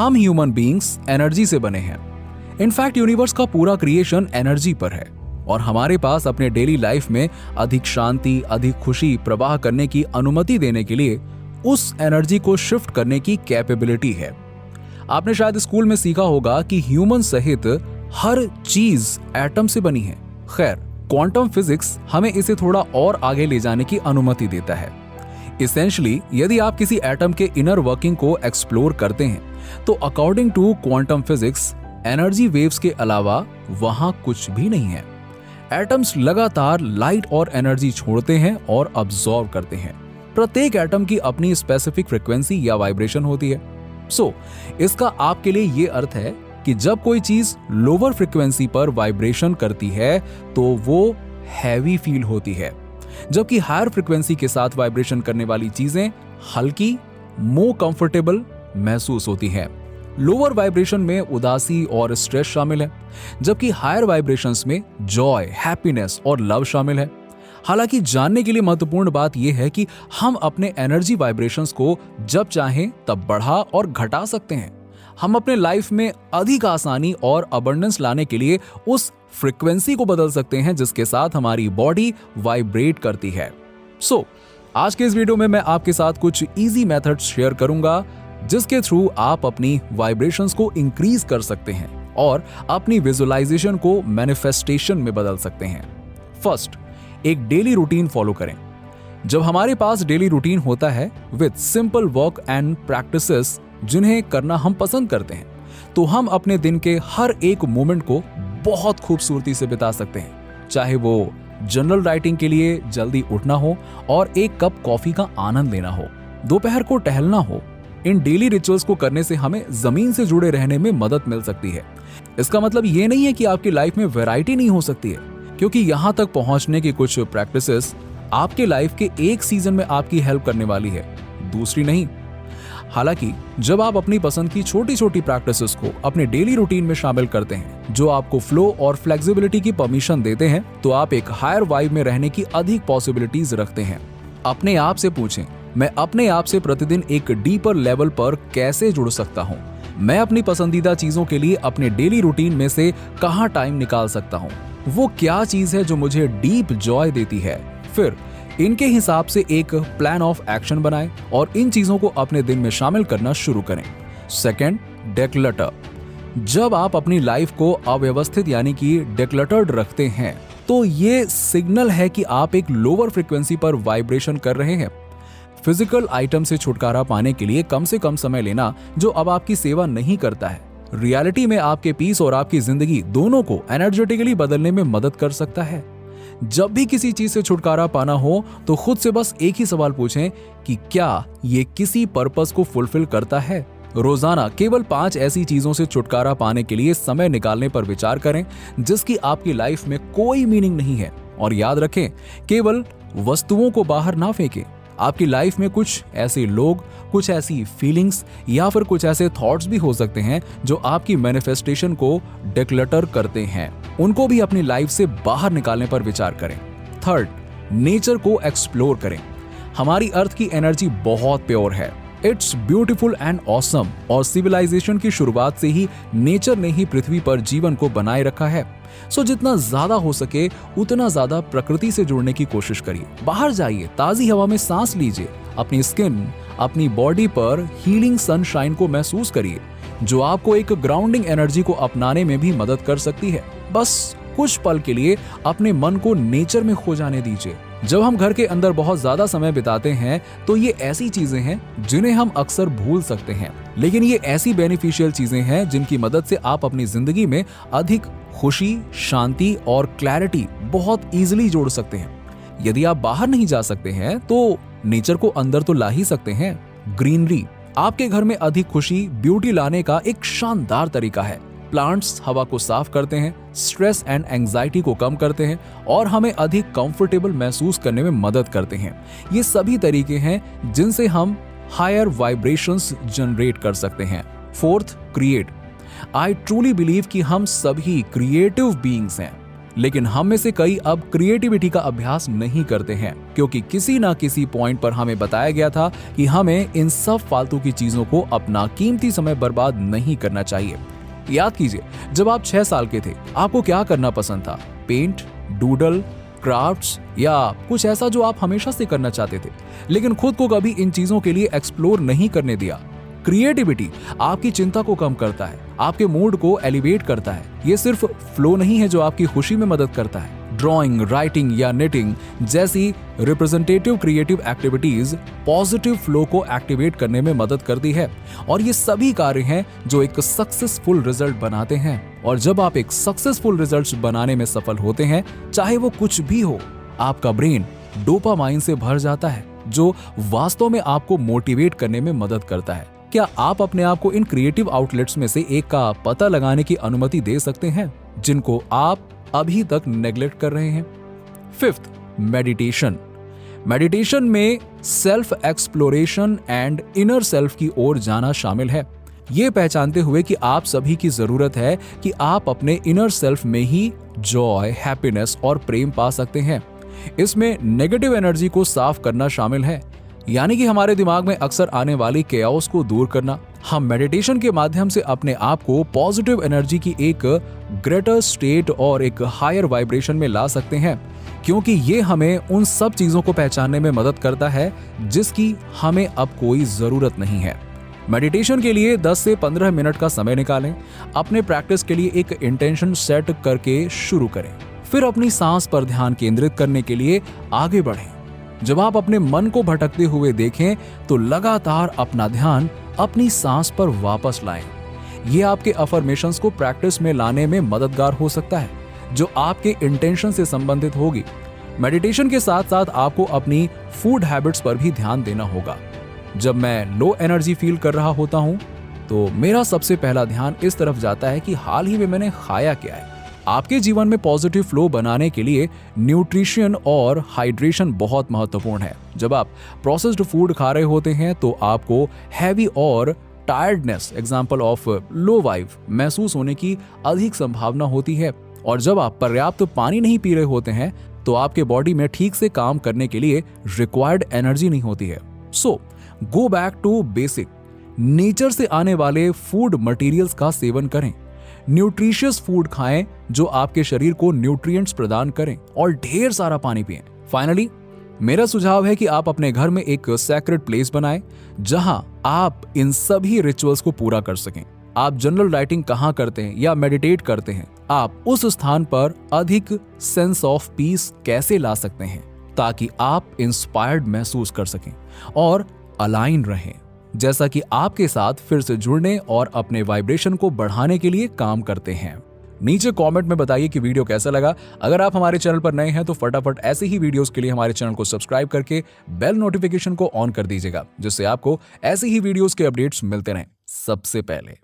हम human beings energy से बने हैं। इनफैक्ट यूनिवर्स का पूरा क्रिएशन एनर्जी पर है और हमारे पास अपने डेली लाइफ में अधिक शांति, अधिक खुशी प्रवाह करने की अनुमति देने के लिए उस एनर्जी को शिफ्ट करने की कैपेबिलिटी है। आपने शायद स्कूल में सीखा होगा कि ह्यूमन सहित हर चीज एटम से बनी है। खैर, क्वांटम फिजिक्स हमें इसे थोड़ा और आगे ले जाने की अनुमति देता है। इसेंशियली, यदि आप किसी एटम के इनर वर्किंग को एक्सप्लोर करते हैं तो according to quantum physics energy waves के अलावा वहां कुछ भी नहीं है। एटम्स लगातार लाइट और एनर्जी छोड़ते हैं और अब्सॉर्ब करते हैं। प्रत्येक एटम की अपनी स्पेसिफिक फ्रीक्वेंसी या वाइब्रेशन होती है। इसका आपके लिए ये अर्थ है कि जब कोई चीज लोअर फ्रीक्वेंसी पर वाइब्रेशन करती है तो वो हैवी फील होती है, जबकि हायर फ्रीक्वेंसी के साथ वाइब्रेशन करने वाली चीजें हल्की, मोर कंफर्टेबल महसूस होती हैं। लोअर वाइब्रेशन में उदासी और स्ट्रेस शामिल है, जबकि हायर वाइब्रेशंस में जॉय, हैप्पीनेस और लव शामिल है। हालांकि जानने के लिए महत्वपूर्ण बात यह है कि हम अपने एनर्जी वाइब्रेशंस को जब चाहें तब बढ़ा और घटा सकते हैं। हम अपने लाइफ में अधिक आसानी और अबंडेंस लाने के लिए उस फ्रीक्वेंसी को बदल सकते हैं जिसके साथ हमारी बॉडी वाइब्रेट करती है। आज के इस वीडियो में मैं आपके साथ कुछ इजी मेथड्स शेयर करूंगा जिसके थ्रू आप अपनी वाइब्रेशंस को इंक्रीज कर सकते हैं और अपनी विजुअलाइजेशन को मैनिफेस्टेशन में बदल सकते हैं। फर्स्ट, एक डेली रूटीन फॉलो करें। जब हमारे पास डेली रूटीन होता है with simple work and practices जिन्हें करना हम पसंद करते हैं, तो हम अपने दिन के हर एक मोमेंट को बहुत खूबसूरती से बिता सकते हैं। चाहे वो जनरल राइटिंग के लिए जल्दी उठना हो और एक कप कॉफी का आनंद लेना हो, दोपहर को टहलना हो, इन डेली रिचुअल्स को करने से हमें जमीन से जुड़े रहने में मदद मिल सकती है। इसका मतलब ये नहीं है कि आपकी लाइफ में वैरायटी नहीं हो सकती है, क्योंकि यहां तक पहुंचने की कुछ प्रैक्टिसेस आपके लाइफ के एक सीजन में आपकी हेल्प करने वाली है, दूसरी नहीं। हालांकि जब आप अपनी पसंद की छोटी छोटी प्रैक्टिसेस को अपने डेली रूटीन में शामिल करते हैं जो आपको फ्लो और फ्लेक्सिबिलिटी की परमिशन देते हैं, तो आप एक हायर वाइब में रहने की अधिक पॉसिबिलिटीज रखते हैं। अपने आप से पूछें, मैं अपने आप से प्रतिदिन एक डीपर लेवल पर कैसे जुड़ सकता हूँ? मैं अपनी पसंदीदा चीजों के लिए अपने डेली रूटीन में से कहाँ टाइम निकाल सकता हूँ? वो क्या चीज है जो मुझे डीप जॉय देती है? फिर इनके हिसाब से एक प्लान ऑफ एक्शन बनाएं और इन चीजों को अपने दिन में शामिल करना शुरू करें। सेकंड, डेक्लटर। जब आप अपनी लाइफ को अव्यवस्थित यानी कि डेक्लटर्ड रखते हैं तो ये सिग्नल है कि आप एक लोअर फ्रीक्वेंसी पर वाइब्रेशन कर रहे हैं। फिजिकल आइटम से छुटकारा पाने के लिए कम से कम समय लेना जो अब आपकी सेवा नहीं करता है, रियलिटी में आपके पीस और आपकी जिंदगी दोनों को एनर्जेटिकली बदलने में मदद कर सकता है। जब भी किसी चीज से छुटकारा पाना हो तो खुद से बस एक ही सवाल पूछें कि क्या ये किसी पर्पस को फुलफिल करता है। रोजाना केवल 5 ऐसी चीजों से छुटकारा पाने के लिए समय निकालने पर विचार करें जिसकी आपकी लाइफ में कोई मीनिंग नहीं है। और याद रखें, केवल वस्तुओं को बाहर ना फेंकें। आपकी लाइफ में कुछ ऐसे लोग, कुछ ऐसी फीलिंग्स या फिर कुछ ऐसे थॉट्स भी हो सकते हैं जो आपकी मैनिफेस्टेशन को डिक्लटर करते हैं। उनको भी अपनी लाइफ से बाहर निकालने पर विचार करें। थर्ड, नेचर को एक्सप्लोर करें। हमारी अर्थ की एनर्जी बहुत प्योर है, इट्स ब्यूटीफुल एंड ऑसम, और सिविलाइजेशन की शुरुआत से ही नेचर ने ही पृथ्वी पर जीवन को बनाए रखा है। जितना ज्यादा हो सके उतना ज्यादा प्रकृति से जुड़ने की कोशिश करिए। बाहर जाइए, ताजी हवा में सांस लीजिए, अपनी स्किन, अपनी बॉडी पर हीलिंग सनशाइन को महसूस करिए जो आपको एक ग्राउंडिंग एनर्जी को अपनाने में भी मदद कर सकती है। बस कुछ पल के लिए अपने मन को नेचर में खो जाने दीजिए। जब हम घर के अंदर बहुत ज्यादा समय बिताते हैं तो ये ऐसी चीजें हैं जिन्हें हम अक्सर भूल सकते हैं, लेकिन ये ऐसी बेनिफिशियल चीजें हैं जिनकी मदद से आप अपनी जिंदगी में अधिक खुशी, शांति और क्लैरिटी बहुत इजीली जोड़ सकते हैं। यदि आप बाहर नहीं जा सकते हैं तो नेचर को अंदर तो ला ही सकते हैं। ग्रीनरी आपके घर में अधिक खुशी, ब्यूटी लाने का एक शानदार तरीका है। प्लांट्स हवा को साफ करते हैं, स्ट्रेस एंड एंजाइटी को कम करते हैं और हमें अधिक कंफर्टेबल महसूस करने में मदद करते हैं। ये सभी तरीके हैं जिनसे हम हायर वाइब्रेशंस जनरेट कर सकते हैं। Fourth, create. I truly believe कि हम सभी क्रिएटिव बीइंग्स हैं, लेकिन हम में से कई अब क्रिएटिविटी का अभ्यास नहीं करते हैं क्योंकि किसी ना किसी पॉइंट पर हमें बताया गया था कि हमें इन सब फालतू की चीजों को अपना कीमती समय बर्बाद नहीं करना चाहिए। याद कीजिए, जब आप 6 साल के थे आपको क्या करना पसंद था? पेंट, डूडल, क्राफ्ट्स या कुछ ऐसा जो आप हमेशा से करना चाहते थे, लेकिन खुद को कभी इन चीजों के लिए एक्सप्लोर नहीं करने दिया। क्रिएटिविटी आपकी चिंता को कम करता है, आपके मूड को एलिवेट करता है। ये सिर्फ फ्लो नहीं है जो आपकी खुशी में मदद करता है। ड्राइंग, राइटिंग या निटिंग जैसी representative creative activities positive flow को एक्टिवेट करने में मदद करती है और ये सभी कार्य हैं जो एक सक्सेसफुल रिजल्ट बनाते हैं। और जब आप एक सक्सेसफुल रिजल्ट बनाने में सफल होते हैं, चाहे वो कुछ भी हो, आपका ब्रेन डोपामाइन से भर जाता है जो वास्तव में आपको मोटिवेट करने में मदद करता है। क्या आप अपने आप को इन क्रिएटिव आउटलेट्स में से एक का पता लगाने की अनुमति दे सकते हैं जिनको आप अभी तक नेग्लेक्ट कर रहे हैं? 5th, meditation. मेडिटेशन में self exploration and inner self की ओर जाना शामिल है। ये पहचानते हुए कि आप सभी की जरूरत है कि आप अपने इनर सेल्फ में ही जॉय, हैप्पीनेस और प्रेम पा सकते हैं। इसमें नेगेटिव एनर्जी को साफ करना शामिल है, यानी कि हमारे दिमाग में अक्सर आने वाली केओस को दूर करना। हम मेडिटेशन के माध्यम से अपने आप को पॉजिटिव एनर्जी की एक ग्रेटर स्टेट और एक हायर वाइब्रेशन में ला सकते हैं, क्योंकि ये हमें उन सब चीजों को पहचानने में मदद करता है जिसकी हमें अब कोई जरूरत नहीं है। मेडिटेशन के लिए 10 से 15 मिनट का समय निकालें। अपने प्रैक्टिस के लिए एक इंटेंशन सेट करके शुरू करें, फिर अपनी सांस पर ध्यान केंद्रित करने के लिए आगे बढ़ें। जब आप अपने मन को भटकते हुए देखें तो लगातार अपना ध्यान अपनी सांस पर वापस लाएं। ये आपके अफर्मेशंस को प्रैक्टिस में लाने में मददगार हो सकता है, जो आपके इंटेंशन से संबंधित होगी। मेडिटेशन के साथ साथ आपको अपनी फूड हैबिट्स पर भी ध्यान देना होगा। जब मैं लो एनर्जी फील कर रहा होता हूं तो मेरा सबसे पहला ध्यान इस तरफ जाता है कि हाल ही में मैंने खाया क्या है। आपके जीवन में पॉजिटिव फ्लो बनाने के लिए न्यूट्रिशन और हाइड्रेशन बहुत महत्वपूर्ण है। जब आप प्रोसेस्ड फूड खा रहे होते हैं तो आपको हैवी और tiredness, example of low vibe, महसूस होने की अधिक संभावना होती है। और जब आप पर्याप्त पानी नहीं पी रहे होते हैं तो आपके बॉडी में ठीक से काम करने के लिए रिक्वायर्ड एनर्जी नहीं होती है। So go back to basic. Nature से आने वाले फूड मटेरियल्स का सेवन करें। न्यूट्रिशियस फूड खाएं जो आपके शरीर को न्यूट्रिएंट्स प्रदान करें और ढेर सारा पानी पिएं। फाइनली, मेरा सुझाव है कि आप अपने घर में एक सैक्रेड प्लेस बनाएं जहां आप इन सभी रिचुअल्स को पूरा कर सकें। आप जनरल राइटिंग कहां करते हैं या मेडिटेट करते हैं, आप उस स्थान पर अधिक सेंस ऑफ पीस कैसे ला सकते हैं ताकि आप इंस्पायर्ड महसूस कर सकें और अलाइन रहें, जैसा कि आपके साथ फिर से जुड़ने और अपने वाइब्रेशन को बढ़ाने के लिए काम करते हैं। नीचे कमेंट में बताइए कि वीडियो कैसा लगा। अगर आप हमारे चैनल पर नए हैं तो फटाफट ऐसे ही वीडियोस के लिए हमारे चैनल को सब्सक्राइब करके बेल नोटिफिकेशन को ऑन कर दीजिएगा, जिससे आपको ऐसे ही वीडियोस के अपडेट्स मिलते रहें सबसे पहले।